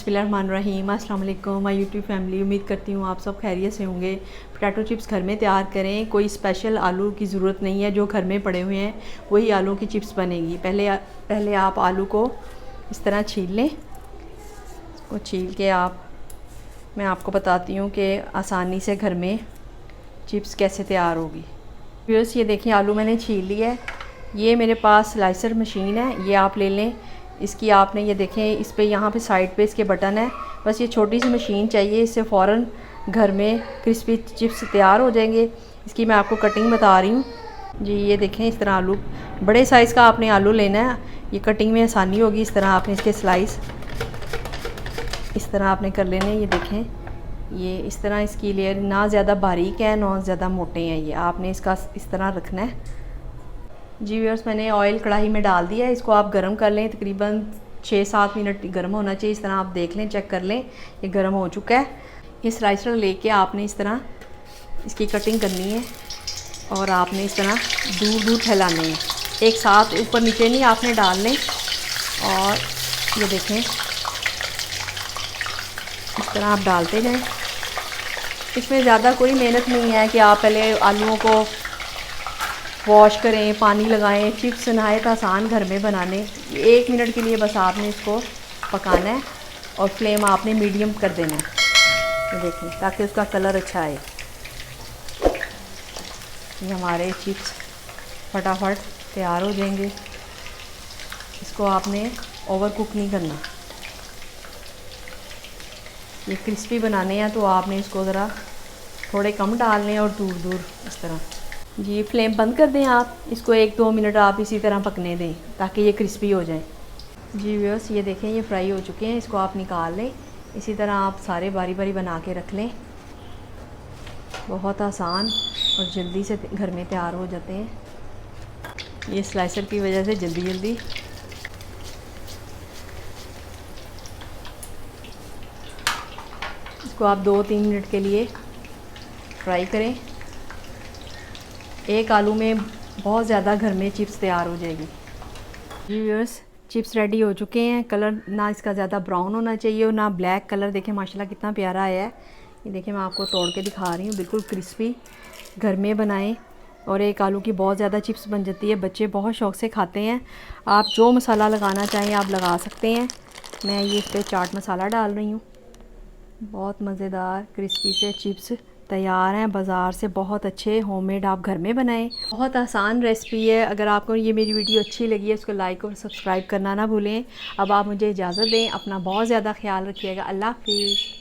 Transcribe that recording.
बिस्मिल्लाहिर्रहमानिर्रहीम। अस्सलाम वालेकुम माय यूट्यूब फैमिली। उम्मीद करती हूँ आप सब खैरियत से होंगे। पोटैटो चिप्स घर में तैयार करें, कोई स्पेशल आलू की ज़रूरत नहीं है, जो घर में पड़े हुए हैं वही आलू की चिप्स बनेगी। पहले आप आलू को इस तरह छील लें। इसको छील के मैं आपको बताती हूँ कि आसानी से घर में चिप्स कैसे तैयार होगी। व्यूअर्स, ये देखिए आलू मैंने छील लिया है। ये मेरे पास स्लाइसर मशीन है, ये आप ले लें। इसकी आपने ये देखें, इस पे यहाँ पे साइड पे इसके बटन है। बस ये छोटी सी मशीन चाहिए, इससे फ़ौरन घर में क्रिस्पी चिप्स तैयार हो जाएंगे। इसकी मैं आपको कटिंग बता रही हूँ जी। ये देखें, इस तरह आलू, बड़े साइज़ का आपने आलू लेना है, ये कटिंग में आसानी होगी। इस तरह आपने इसके स्लाइस इस तरह आपने कर लेने। ये देखें, ये इस तरह इसकी लेयर ना ज़्यादा बारीक है ना ज़्यादा मोटे हैं। ये आपने इसका इस तरह रखना है जी। व्यूअर्स, मैंने ऑयल कढ़ाई में डाल दिया है, इसको आप गर्म कर लें। तकरीबन 6-7 मिनट गर्म होना चाहिए। इस तरह आप देख लें, चेक कर लें, ये गर्म हो चुका है। ये स्लाइसर लेके आपने इस तरह इसकी कटिंग करनी है और आपने इस तरह दूर दूर फैलाने हैं, एक साथ ऊपर नीचे नहीं आपने डालने। और ये देखें, इस तरह आप डालते जाएं। इसमें ज़्यादा कोई मेहनत नहीं है कि आप पहले आलूओं को वॉश करें, पानी लगाएं। चिप्स नहायत आसान घर में बनाने। 1 मिनट के लिए बस आपने इसको पकाना है और फ्लेम आपने मीडियम कर देना है। ये देखें, ताकि उसका कलर अच्छा आए। ये हमारे चिप्स फटाफट तैयार हो जाएंगे। इसको आपने ओवर कुक नहीं करना। ये क्रिस्पी बनाने हैं तो आपने इसको ज़रा थोड़े कम डालने और दूर दूर इस तरह जी। फ्लेम बंद कर दें आप, इसको 1-2 मिनट आप इसी तरह पकने दें ताकि ये क्रिस्पी हो जाए जी। व्यूअर्स, ये देखें, ये फ्राई हो चुके हैं, इसको आप निकाल लें। इसी तरह आप सारे बारी बारी बना के रख लें। बहुत आसान और जल्दी से घर में तैयार हो जाते हैं, ये स्लाइसर की वजह से जल्दी जल्दी। इसको आप 2-3 मिनट के लिए फ्राई करें। एक आलू में बहुत ज़्यादा घर में चिप्स तैयार हो जाएगी जी। व्यूअर्स, चिप्स रेडी हो चुके हैं। कलर ना इसका ज़्यादा ब्राउन होना चाहिए और ना ब्लैक कलर। देखें माशाल्लाह कितना प्यारा आया है। ये देखें, मैं आपको तोड़ के दिखा रही हूँ, बिल्कुल क्रिस्पी। घर में बनाएं और एक आलू की बहुत ज़्यादा चिप्स बन जाती है। बच्चे बहुत शौक़ से खाते हैं। आप जो मसाला लगाना चाहें आप लगा सकते हैं। मैं ये इस पर चाट मसाला डाल रही हूँ। बहुत मज़ेदार क्रिस्पी से चिप्स तैयार हैं बाज़ार से, बहुत अच्छे होममेड आप घर में बनाएं। बहुत आसान रेसिपी है। अगर आपको ये मेरी वीडियो अच्छी लगी है, उसको लाइक और सब्सक्राइब करना ना भूलें। अब आप मुझे इजाज़त दें, अपना बहुत ज़्यादा ख्याल रखिएगा। अल्लाह हाफ़िज़।